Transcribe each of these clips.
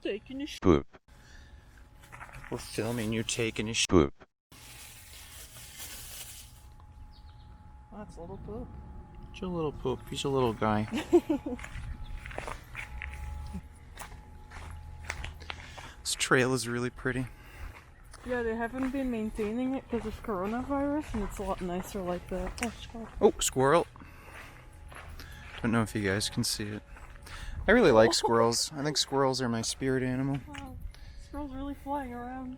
Taking a poop. We're filming you taking a Poop. That's a little poop. He's a little poop. He's a little guy. This trail is really pretty. Yeah, they haven't been maintaining it because of coronavirus, and it's a lot nicer like that. Oh, squirrel. Oh, squirrel. Don't know if you guys can see it. I really like squirrels. I think squirrels are my spirit animal. Wow, squirrels really flying around.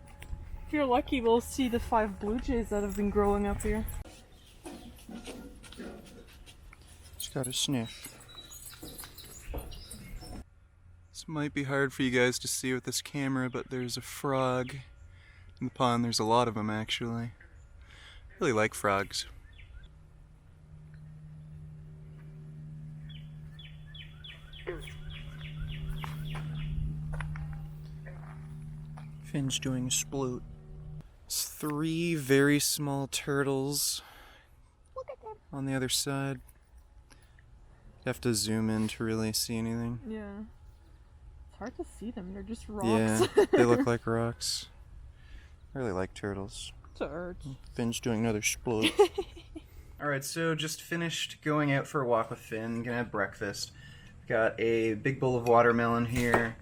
If you're lucky, we'll see the 5 blue jays that have been growing up here. Just got a sniff. This might be hard for you guys to see with this camera, but there's a frog in the pond. There's a lot of them, actually. I really like frogs. Finn's doing a sploot. It's 3 very small turtles. Look at them. On the other side. You have to zoom in to really see anything. Yeah. It's hard to see them, they're just rocks. Yeah, they look like rocks. I really like turtles. Turds. Finn's doing another sploot. Alright, so just finished going out for a walk with Finn. Gonna have breakfast. Got a big bowl of watermelon here.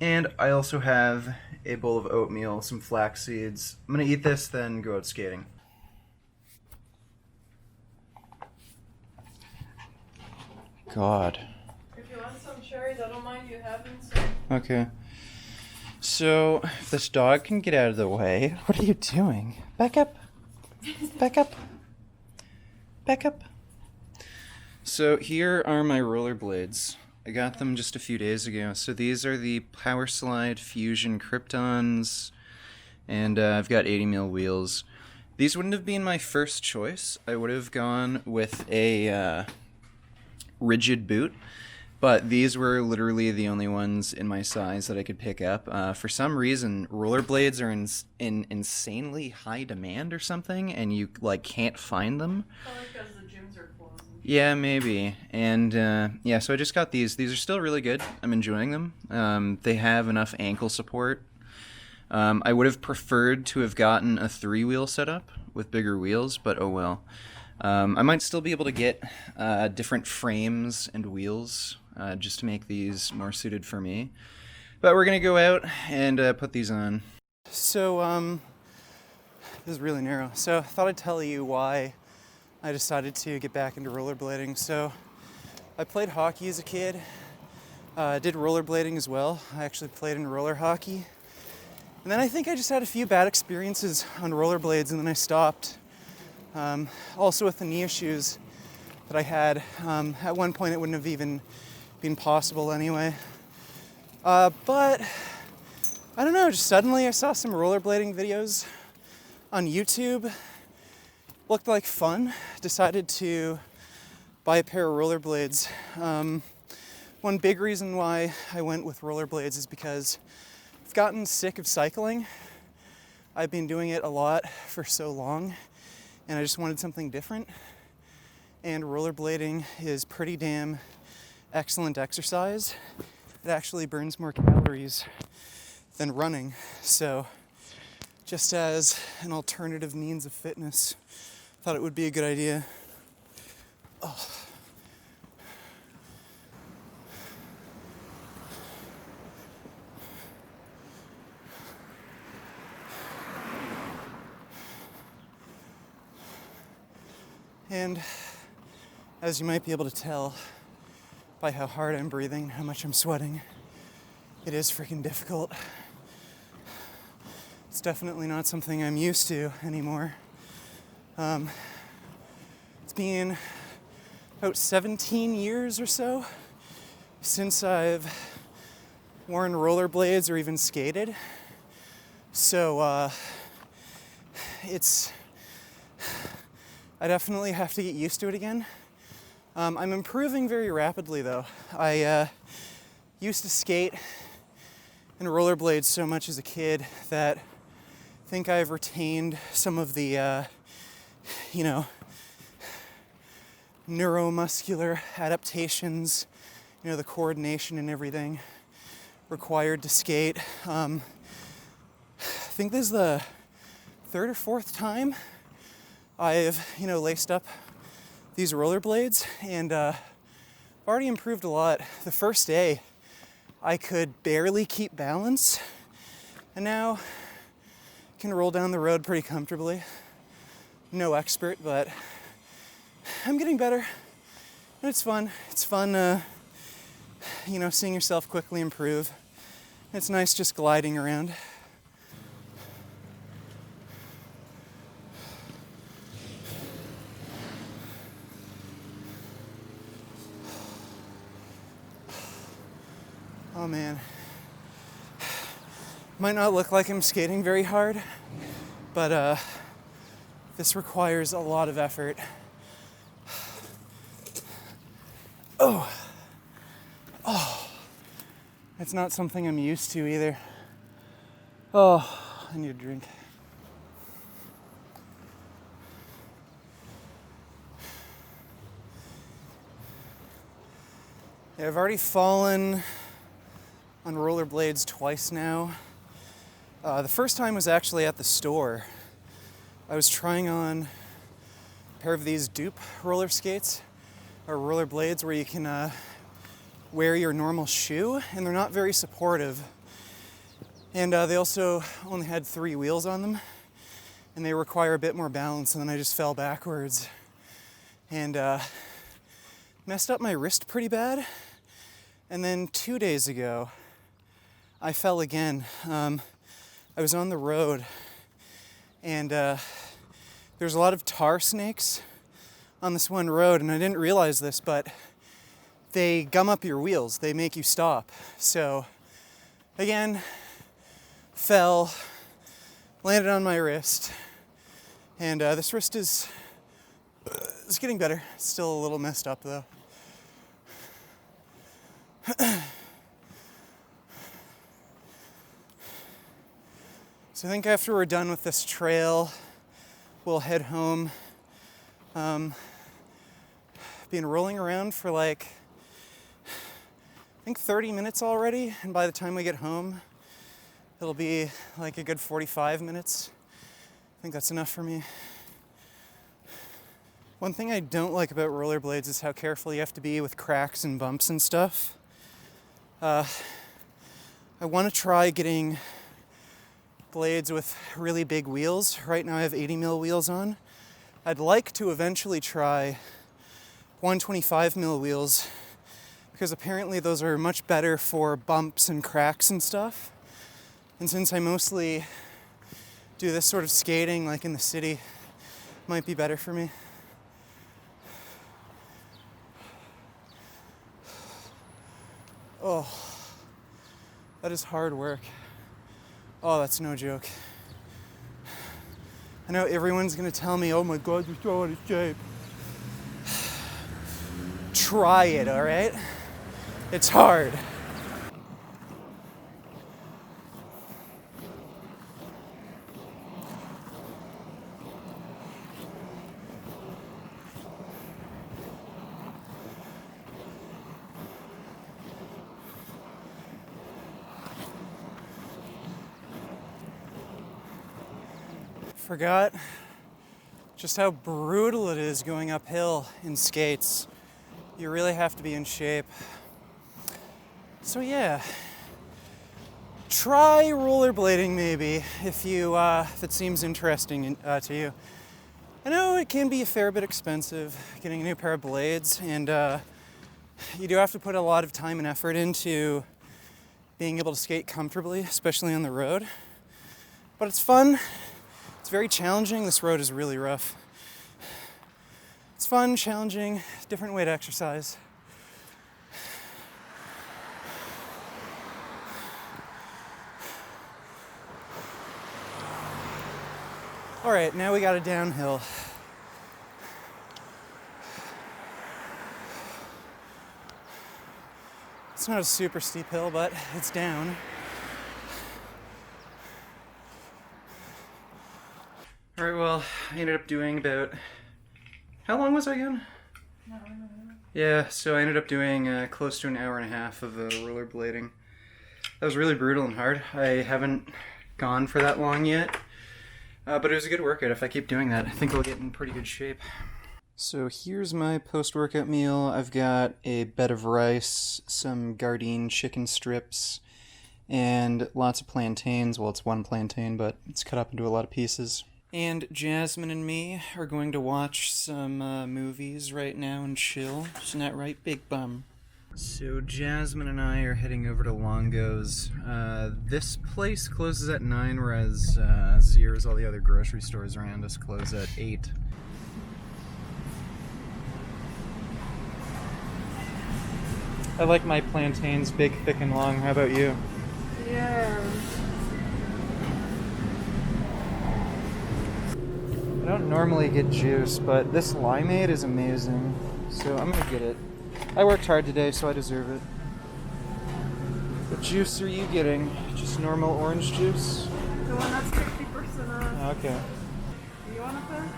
And I also have a bowl of oatmeal, some flax seeds. I'm gonna eat this, then go out skating. God. If you want some cherries, I don't mind you having some. Okay. So, if this dog can get out of the way, what are you doing? Back up. Back up. Back up. So, here are my rollerblades. I got them just a few days ago. So, these are the Power Slide Fusion Kryptons, and I've got 80 mil wheels. These wouldn't have been my first choice. I would have gone with a rigid boot. But these were literally the only ones in my size that I could pick up. For some reason, rollerblades are in insanely high demand or something, and you can't find them. Probably because the gyms are closed. Yeah, maybe. And yeah, so I just got these. These are still really good. I'm enjoying them. They have enough ankle support. I would have preferred to have gotten a 3-wheel setup with bigger wheels, but oh well. I might still be able to get different frames and wheels just to make these more suited for me. But we're going to go out and put these on. So, this is really narrow. So I thought I'd tell you why I decided to get back into rollerblading. So I played hockey as a kid. Did rollerblading as well. I actually played in roller hockey. And then I think I just had a few bad experiences on rollerblades and then I stopped. Also with the knee issues that I had, at one point it wouldn't have even been possible anyway. But I don't know, just suddenly I saw some rollerblading videos on YouTube. Looked like fun. Decided to buy a pair of rollerblades. One big reason why I went with rollerblades is because I've gotten sick of cycling. I've been doing it a lot for so long. And I just wanted something different. And rollerblading is pretty damn excellent exercise. It actually burns more calories than running. So just as an alternative means of fitness, I thought it would be a good idea. Oh. And as you might be able to tell by how hard I'm breathing, how much I'm sweating, it is freaking difficult. It's definitely not something I'm used to anymore. It's been about 17 years or so since I've worn rollerblades or even skated. So I definitely have to get used to it again. I'm improving very rapidly though. I used to skate and rollerblades so much as a kid that I think I've retained some of the, neuromuscular adaptations, the coordination and everything required to skate. I think this is the third or fourth time I've, laced up these rollerblades, and I've already improved a lot. The first day, I could barely keep balance, and now I can roll down the road pretty comfortably. No expert, but I'm getting better, and it's fun. It's fun, seeing yourself quickly improve. It's nice just gliding around. Oh man. Might not look like I'm skating very hard, but this requires a lot of effort. Oh. It's not something I'm used to either. Oh, I need a drink. Yeah, I've already fallen on rollerblades twice now. The first time was actually at the store. I was trying on a pair of these dupe roller skates, or rollerblades, where you can wear your normal shoe, and they're not very supportive. And they also only had 3 wheels on them, and they require a bit more balance, and then I just fell backwards and messed up my wrist pretty bad. And then 2 days ago, I fell again. I was on the road, and there's a lot of tar snakes on this one road, and I didn't realize this, but they gum up your wheels. They make you stop. So, again, fell, landed on my wrist, and this wrist is it's getting better. Still a little messed up, though. So I think after we're done with this trail, we'll head home. Been rolling around for I think 30 minutes already, and by the time we get home, it'll be like a good 45 minutes. I think that's enough for me. One thing I don't like about rollerblades is how careful you have to be with cracks and bumps and stuff. I want to try getting blades with really big wheels. Right now I have 80 mil wheels on. I'd like to eventually try 125 mil wheels, because apparently those are much better for bumps and cracks and stuff. And since I mostly do this sort of skating like in the city, it might be better for me. Oh, that is hard work. Oh, that's no joke. I know everyone's gonna tell me, oh my God, you're so out of shape. Try it, all right? It's hard. Forgot just how brutal it is going uphill in skates. You really have to be in shape. So yeah, try rollerblading maybe if it seems interesting to you. I know it can be a fair bit expensive getting a new pair of blades, and you do have to put a lot of time and effort into being able to skate comfortably, especially on the road. But it's fun. It's very challenging. This road is really rough. It's fun, challenging, different way to exercise. All right, now we got a downhill. It's not a super steep hill, but it's down. All right, well, I ended up doing about... How long was I again? Not really. Yeah, so I ended up doing close to an hour and a half of rollerblading. That was really brutal and hard. I haven't gone for that long yet, but it was a good workout. If I keep doing that, I think I'll get in pretty good shape. So here's my post-workout meal. I've got a bed of rice, some Gardein chicken strips, and lots of plantains. Well, it's one plantain, but it's cut up into a lot of pieces. And Jasmin and me are going to watch some movies right now and chill. Isn't that right, Big Bum? So Jasmin and I are heading over to Longo's. This place closes at 9, whereas Zehrs, all the other grocery stores around us, close at 8. I like my plantains big, thick, and long. How about you? Yeah. I don't normally get juice, but this limeade is amazing, so I'm gonna get it. I worked hard today, so I deserve it. What juice are you getting? Just normal orange juice? The one that's 50% off. Okay. You want a pen?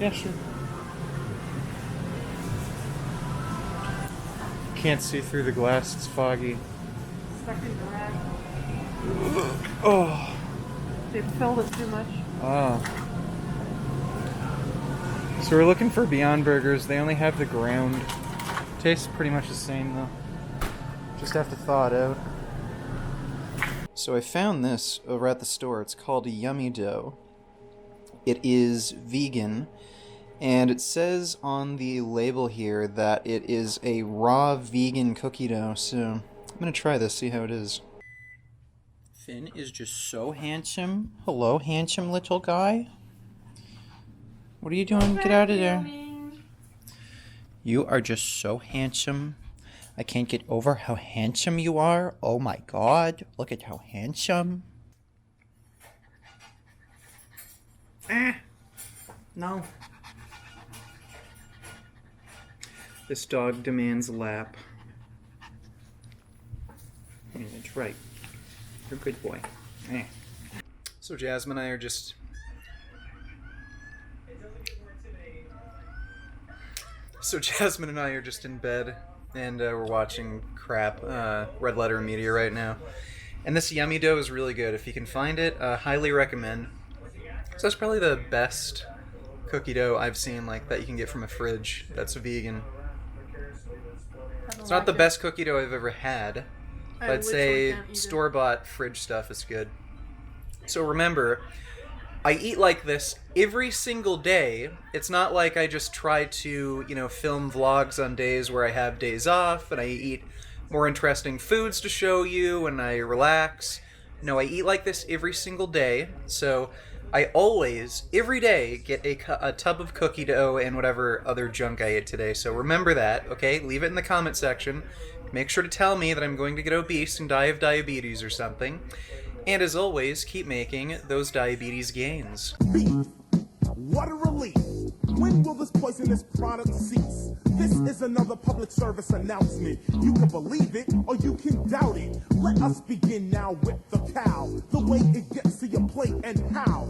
Yeah, sure. Can't see through the glass, it's foggy. Stuck in the rack. Oh. They filled it too much. Oh. So we're looking for Beyond Burgers. They only have the ground. Tastes pretty much the same though. Just have to thaw it out. So I found this over at the store. It's called a Yummy Dough. It is vegan, and it says on the label here that it is a raw vegan cookie dough. So I'm gonna try this, see how it is. Finn is just so handsome. Hello, handsome little guy. What are you doing? Get out of there. You are just so handsome. I can't get over how handsome you are. Oh my god. Look at how handsome. No. This dog demands a lap. Yeah, that's right. You're a good boy. So Jasmin and I are just... So Jasmin and I are just in bed, and we're watching crap, Red Letter Media right now. And this Yummy Dough is really good. If you can find it, highly recommend. So that's probably the best cookie dough I've seen like that you can get from a fridge that's vegan. It's not the best cookie dough I've ever had, but I'd say store-bought fridge stuff is good. So remember, I eat like this every single day. It's not like I just try to, film vlogs on days where I have days off and I eat more interesting foods to show you and I relax. No, I eat like this every single day. So I always, every day, get a tub of cookie dough and whatever other junk I ate today. So remember that, okay? Leave it in the comment section. Make sure to tell me that I'm going to get obese and die of diabetes or something. And as always, keep making those diabetes gains. What a relief! When will this poisonous product cease? This is another public service announcement. You can believe it or you can doubt it. Let us begin now with the cow. The way it gets to your plate and how.